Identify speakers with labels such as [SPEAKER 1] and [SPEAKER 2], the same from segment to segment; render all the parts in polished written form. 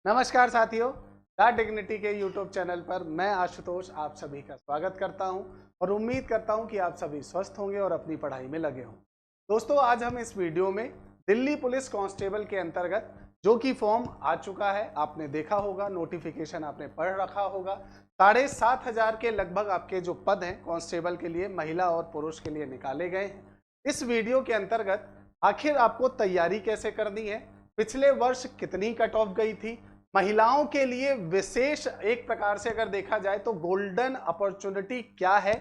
[SPEAKER 1] नमस्कार साथियों, the dignity के यूट्यूब चैनल पर मैं आशुतोष आप सभी का स्वागत करता हूं और उम्मीद करता हूं कि आप सभी स्वस्थ होंगे और अपनी पढ़ाई में लगे हों। दोस्तों, आज हम इस वीडियो में दिल्ली पुलिस कांस्टेबल के अंतर्गत जो कि फॉर्म आ चुका है, आपने देखा होगा, नोटिफिकेशन आपने पढ़ रखा होगा। 7,500 के लगभग आपके जो पद हैं कांस्टेबल के लिए, महिला और पुरुष के लिए निकाले गए हैं। इस वीडियो के अंतर्गत आखिर आपको तैयारी कैसे करनी है, पिछले वर्ष कितनी कट ऑफ गई थी, महिलाओं के लिए विशेष एक प्रकार से अगर देखा जाए तो गोल्डन अपॉर्चुनिटी क्या है,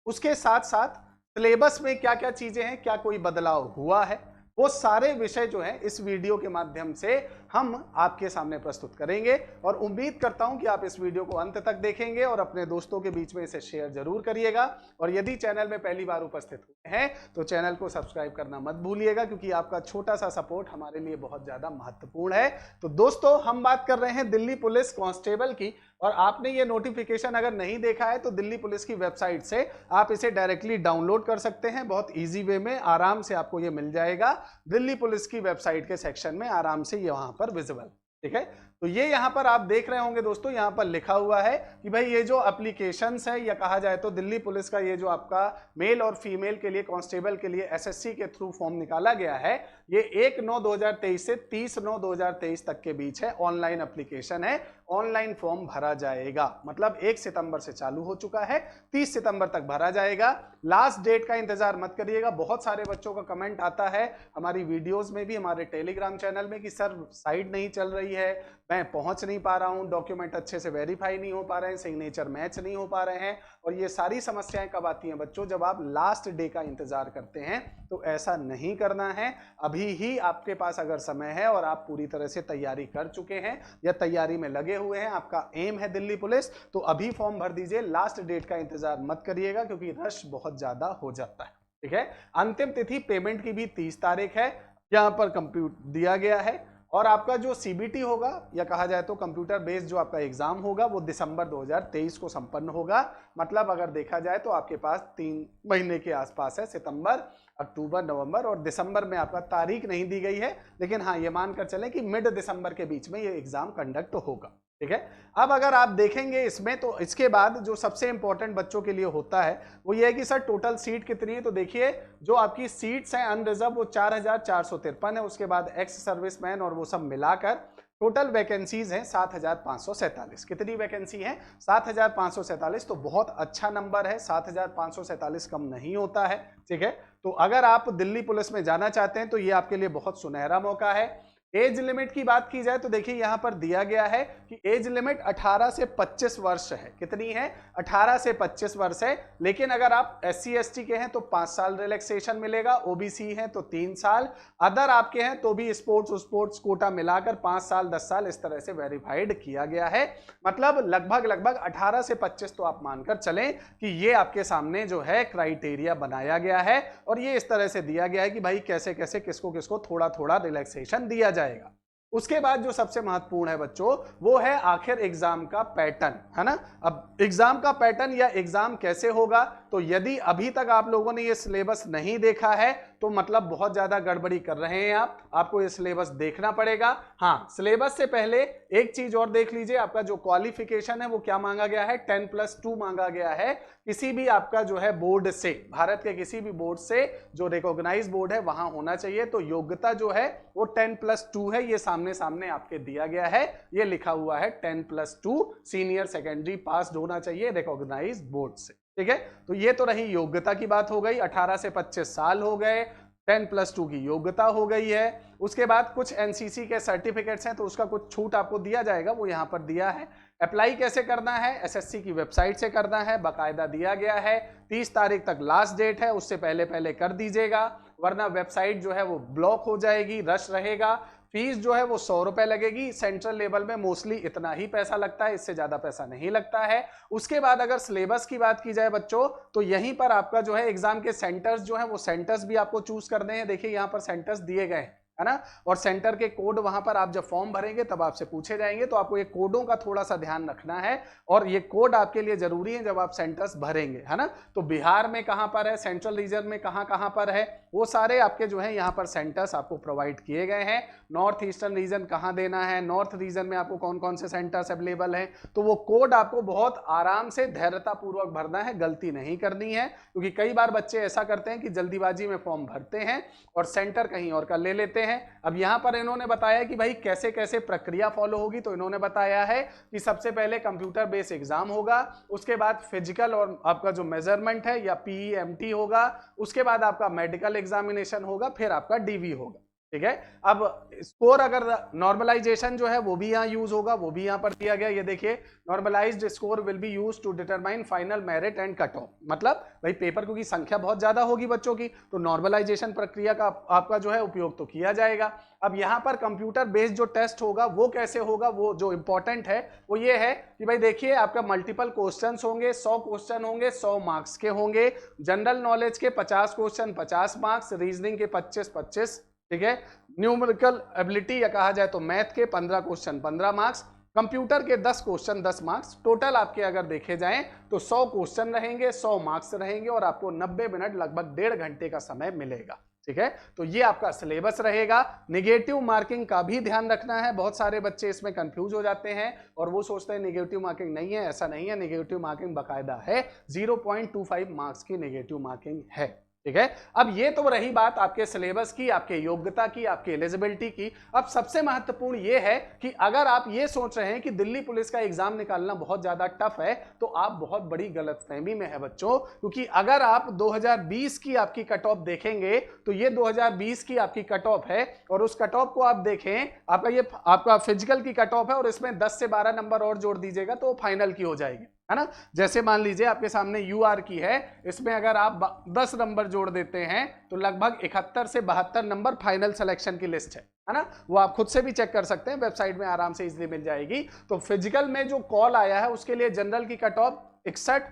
[SPEAKER 1] उसके साथ साथ सिलेबस में क्या क्या चीजें हैं, क्या कोई बदलाव हुआ है, वो सारे विषय जो है इस वीडियो के माध्यम से हम आपके सामने प्रस्तुत करेंगे। और उम्मीद करता हूं कि आप इस वीडियो को अंत तक देखेंगे और अपने दोस्तों के बीच में इसे शेयर जरूर करिएगा। और यदि चैनल में पहली बार उपस्थित हुए हैं तो चैनल को सब्सक्राइब करना मत भूलिएगा, क्योंकि आपका छोटा सा सपोर्ट हमारे लिए बहुत ज्यादा महत्वपूर्ण है। तो दोस्तों, हम बात कर रहे हैं दिल्ली पुलिस कांस्टेबल की, और आपने ये नोटिफिकेशन अगर नहीं देखा है तो दिल्ली पुलिस की वेबसाइट से आप इसे डायरेक्टली डाउनलोड कर सकते हैं। बहुत इजी वे में आराम से आपको ये मिल जाएगा दिल्ली पुलिस की वेबसाइट के सेक्शन में, आराम से ये वहां पर विजिबल। ठीक है, तो ये यहां पर आप देख रहे होंगे दोस्तों, यहां पर लिखा हुआ है कि भाई ये जो एप्लीकेशंस है, या कहा जाए तो दिल्ली पुलिस का ये जो आपका मेल और फीमेल के लिए कांस्टेबल के लिए एसएससी के थ्रू फॉर्म निकाला गया है, ये 1/9/2023 से 30/9/2023 तक के बीच है। ऑनलाइन एप्लीकेशन है, ऑनलाइन फॉर्म भरा जाएगा। मतलब 1 सितंबर से चालू हो चुका है, 30 सितंबर तक भरा जाएगा। लास्ट डेट का इंतजार मत करिएगा। बहुत सारे बच्चों का कमेंट आता है हमारी वीडियोस में भी, हमारे टेलीग्राम चैनल में, कि सर साइट नहीं चल रही है, मैं पहुंच नहीं पा रहा हूं, डॉक्यूमेंट अच्छे से वेरीफाई नहीं हो पा रहे हैं, सिग्नेचर मैच नहीं हो पा रहे हैं। और ये सारी समस्याएं कब आती हैं बच्चों? जब आप लास्ट डे का इंतजार करते हैं। तो ऐसा नहीं करना है। अभी ही आपके पास अगर समय है और आप पूरी तरह से तैयारी कर चुके हैं या तैयारी में लगे हुए हैं, आपका एम है दिल्ली पुलिस, तो अभी फॉर्म भर दीजिए। लास्ट डेट का इंतजार मत करिएगा, क्योंकि रश बहुत ज्यादा हो जाता है। ठीक है, अंतिम तिथि पेमेंट की भी 30 तारीख है, यहां पर कंप्यूट दिया गया है। और आपका जो सीबीटी होगा, या कहा जाए तो कंप्यूटर बेस्ड जो आपका एग्जाम होगा, वो दिसंबर 2023 को संपन्न होगा। मतलब अगर देखा जाए तो आपके पास 3 महीने के आसपास है, सितंबर, अक्टूबर, नवंबर और दिसंबर में आपका तारीख नहीं दी गई है, लेकिन हाँ ये मानकर चलें कि मिड दिसंबर के बीच में ये एग्जाम कंडक्ट होगा। ठीक है, अब अगर आप देखेंगे इसमें, तो इसके बाद जो सबसे इंपॉर्टेंट बच्चों के लिए होता है वो ये है कि सर टोटल सीट कितनी है। तो देखिए, जो आपकी सीट्स हैं अनरिजर्व वो 4,453 है। उसके बाद एक्स सर्विसमैन और वो सब मिलाकर टोटल वैकेंसीज हैं 7,547। कितनी वैकेंसी है? 7,547। तो बहुत अच्छा नंबर है, 7,547 कम नहीं होता है। ठीक है, तो अगर आप दिल्ली पुलिस में जाना चाहते हैं तो ये आपके लिए बहुत सुनहरा मौका है। एज लिमिट की बात की जाए तो देखिए यहां पर दिया गया है कि एज लिमिट 18 से 25 वर्ष है। कितनी है? 18 से 25 वर्ष है। लेकिन अगर आप SC ST के हैं तो 5 साल रिलैक्सेशन मिलेगा, OBC हैं तो 3 साल, अदर आपके हैं तो भी स्पोर्ट्स कोटा मिलाकर 5 साल 10 साल इस तरह से वेरीफाइड किया गया है। मतलब लगभग 18 से 25 तो आप मानकर चलें कि ये आपके सामने जो है क्राइटेरिया बनाया गया है। और ये इस तरह से दिया गया है कि भाई कैसे कैसे किसको किसको थोड़ा थोड़ा रिलैक्सेशन दिया जाएगा। उसके बाद जो सबसे महत्वपूर्ण है बच्चों, वो है आखिर एग्जाम का पैटर्न, है ना। अब एग्जाम का पैटर्न या एग्जाम कैसे होगा, तो यदि अभी तक आप लोगों ने ये सिलेबस नहीं देखा है तो मतलब बहुत ज्यादा गड़बड़ी कर रहे हैं आप। आपको ये सिलेबस देखना पड़ेगा। हाँ, सिलेबस से पहले एक चीज और देख लीजिए, आपका जो क्वालिफिकेशन है वो क्या मांगा गया है? 10+2 मांगा गया है। किसी भी आपका जो है बोर्ड से, भारत के किसी भी बोर्ड से जो रिकॉग्नाइज बोर्ड है वहां होना चाहिए। तो योग्यता जो है वो 10+2 है। ये सामने सामने आपके दिया गया है, ये लिखा हुआ है 10+2 सीनियर सेकेंडरी पास होना चाहिए रिकॉग्नाइज बोर्ड से। ठीक है, तो ये तो रही योग्यता की बात हो गई। 18 से 25 साल हो गए, 10+2 की योग्यता हो गई है। उसके बाद कुछ एनसीसी के सर्टिफिकेट्स हैं तो उसका कुछ छूट आपको दिया जाएगा, वो यहां पर दिया है। अप्लाई कैसे करना है? एसएससी की वेबसाइट से करना है, बाकायदा दिया गया है। 30 तारीख तक लास्ट डेट है, उससे पहले पहले कर दीजिएगा, वरना वेबसाइट जो है वो ब्लॉक हो जाएगी, रश रहेगा। फीस जो है वो 100 रुपए लगेगी। सेंट्रल लेवल में मोस्टली इतना ही पैसा लगता है, इससे ज्यादा पैसा नहीं लगता है। उसके बाद अगर सिलेबस की बात की जाए बच्चों, तो यहीं पर आपका जो है एग्जाम के सेंटर्स जो है वो सेंटर्स भी आपको चूज करने हैं। देखिए यहाँ पर सेंटर्स दिए गए हैं, है ना। और सेंटर के कोड वहां पर आप जब फॉर्म भरेंगे तब आपसे पूछे जाएंगे, तो आपको ये कोडों का थोड़ा सा ध्यान रखना है। और ये कोड आपके लिए जरूरी है जब आप सेंटर्स भरेंगे, है ना। तो बिहार में कहां पर है, सेंट्रल रीजन में कहां कहां पर है, वो सारे आपके जो है यहाँ पर सेंटर्स आपको प्रोवाइड किए गए हैं। नॉर्थ ईस्टर्न रीजन कहाँ देना है, नॉर्थ रीजन में आपको कौन कौन से सेंटर्स अवेलेबल हैं, तो वो कोड आपको बहुत आराम से धैर्यता पूर्वक भरना है, गलती नहीं करनी है। क्योंकि कई बार बच्चे ऐसा करते हैं कि जल्दीबाजी में फॉर्म भरते हैं और सेंटर कहीं और का ले लेते हैं। अब यहाँ पर इन्होंने बताया कि भाई कैसे कैसे प्रक्रिया फॉलो होगी, तो इन्होंने बताया है कि सबसे पहले कंप्यूटर बेस्ड एग्जाम होगा, उसके बाद फिजिकल और आपका जो मेजरमेंट है या PEMT होगा, उसके बाद आपका मेडिकल एग्जामिनेशन होगा, फिर आपका DV होगा। ठीक है, अब स्कोर अगर नॉर्मलाइजेशन जो है वो भी यहाँ यूज होगा, वो भी यहाँ पर दिया गया। ये देखिए, normalized score will be used to determine final merit and cut off. मतलब भाई पेपर क्योंकि संख्या बहुत ज्यादा होगी बच्चों की, तो नॉर्मलाइजेशन प्रक्रिया का आपका जो है उपयोग तो किया जाएगा। अब यहाँ पर कंप्यूटर बेस्ड जो टेस्ट होगा वो कैसे होगा, वो जो इंपॉर्टेंट है वो ये है कि भाई देखिए आपका मल्टीपल क्वेश्चंस होंगे, 100 क्वेश्चन होंगे, 100 मार्क्स के होंगे। जनरल नॉलेज के 50 क्वेश्चन 50 मार्क्स, रीजनिंग के 25-25, ठीक है। न्यूमेरिकल एबिलिटी या कहा जाए तो मैथ के 15 क्वेश्चन 15 मार्क्स, कंप्यूटर के 10 क्वेश्चन 10 मार्क्स। टोटल आपके अगर देखे जाएं तो 100 क्वेश्चन रहेंगे, 100 मार्क्स रहेंगे और आपको 90 मिनट लगभग 1.5 घंटे का समय मिलेगा। ठीक है, तो ये आपका सिलेबस रहेगा। नेगेटिव मार्किंग का भी ध्यान रखना है, बहुत सारे बच्चे इसमें कंफ्यूज हो जाते हैं और वो सोचते हैं नेगेटिव मार्किंग नहीं है, ऐसा नहीं है। नेगेटिव मार्किंग बाकायदा है, 0.25 मार्क्स की नेगेटिव मार्किंग है। ठीक है, अब ये तो रही बात आपके सिलेबस की, आपके योग्यता की, आपके एलिजिबिलिटी की। अब सबसे महत्वपूर्ण ये है कि अगर आप ये सोच रहे हैं कि दिल्ली पुलिस का एग्जाम निकालना बहुत ज्यादा टफ है, तो आप बहुत बड़ी गलतफहमी में है बच्चों। क्योंकि अगर आप 2020 की आपकी कट ऑफ देखेंगे तो ये 2020 की आपकी कट ऑफ है और उस कट ऑफ को आप देखें, आपका ये आपका फिजिकल की कट ऑफ है और इसमें 10 से 12 नंबर और जोड़ दीजिएगा तो फाइनल की हो जाएगी, है ना। जैसे मान लीजिए आपके सामने UR की है, इसमें अगर आप 10 नंबर जोड़ देते हैं तो लगभग 71 से 72 नंबर फाइनल सिलेक्शन की लिस्ट है ना। वो आप खुद से भी चेक कर सकते हैं, वेबसाइट में आराम से इजीली मिल जाएगी। तो फिजिकल में जो कॉल आया है उसके लिए जनरल की कट ऑफ 61,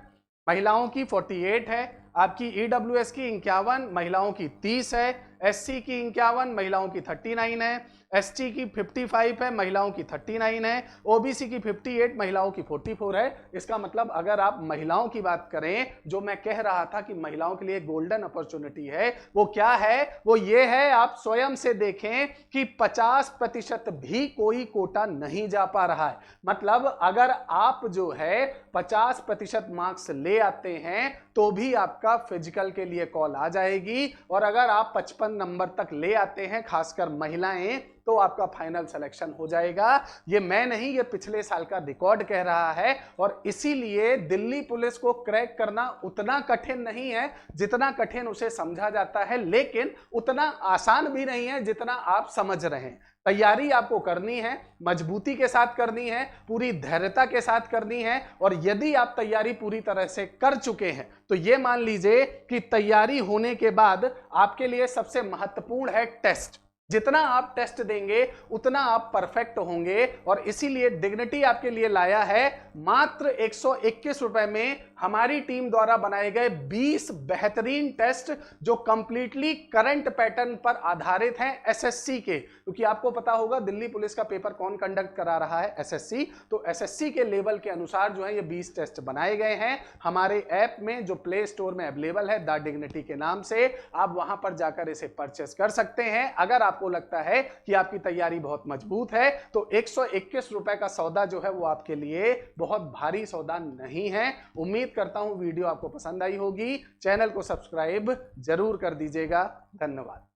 [SPEAKER 1] महिलाओं की 48 है, आपकी EWS की 51, महिलाओं की 30 है, SC की 51, महिलाओं की 39 है, ST की 55 है, महिलाओं की 39 है, OBC की 58, महिलाओं की 44 है। इसका मतलब अगर आप महिलाओं की बात करें, जो मैं कह रहा था कि महिलाओं के लिए गोल्डन अपॉर्चुनिटी है, वो क्या है, वो ये है, आप स्वयं से देखें कि 50% भी कोई कोटा नहीं जा पा रहा है। मतलब अगर आप जो है 50% मार्क्स ले आते हैं तो भी आपका फिजिकल के लिए कॉल आ जाएगी, और अगर आप 55 नंबर तक ले आते हैं, खासकर महिलाएं, तो आपका फाइनल सिलेक्शन हो जाएगा। ये मैं नहीं, ये पिछले साल का रिकॉर्ड कह रहा है। और इसीलिए दिल्ली पुलिस को क्रैक करना उतना कठिन नहीं है जितना कठिन उसे समझा जाता है, लेकिन उतना आसान भी नहीं है जितना आप समझ रहे हैं। तैयारी आपको करनी है, मजबूती के साथ करनी है, पूरी धैर्यता के साथ करनी है। और यदि आप तैयारी पूरी तरह से कर चुके हैं तो ये मान लीजिए कि तैयारी होने के बाद आपके लिए सबसे महत्वपूर्ण है टेस्ट। जितना आप टेस्ट देंगे उतना आप परफेक्ट होंगे। और इसीलिए डिग्निटी आपके लिए लाया है मात्र 121 रुपए में हमारी टीम द्वारा बनाए गए 20 बेहतरीन टेस्ट, जो कंप्लीटली करंट पैटर्न पर आधारित हैं SSC के। क्योंकि आपको पता होगा दिल्ली पुलिस का पेपर कौन कंडक्ट करा रहा है, SSC। तो SSC के लेवल के अनुसार जो है ये 20 टेस्ट बनाए गए हैं हमारे ऐप में, जो प्ले स्टोर में अवेलेबल है द डिग्निटी के नाम से। आप वहां पर जाकर इसे परचेस कर सकते हैं। अगर आपको लगता है कि आपकी तैयारी बहुत मजबूत है तो 121 रुपए का सौदा जो है वो आपके लिए बहुत भारी सौदा नहीं है। उम्मीद करता हूं वीडियो आपको पसंद आई होगी। चैनल को सब्सक्राइब जरूर कर दीजिएगा। धन्यवाद।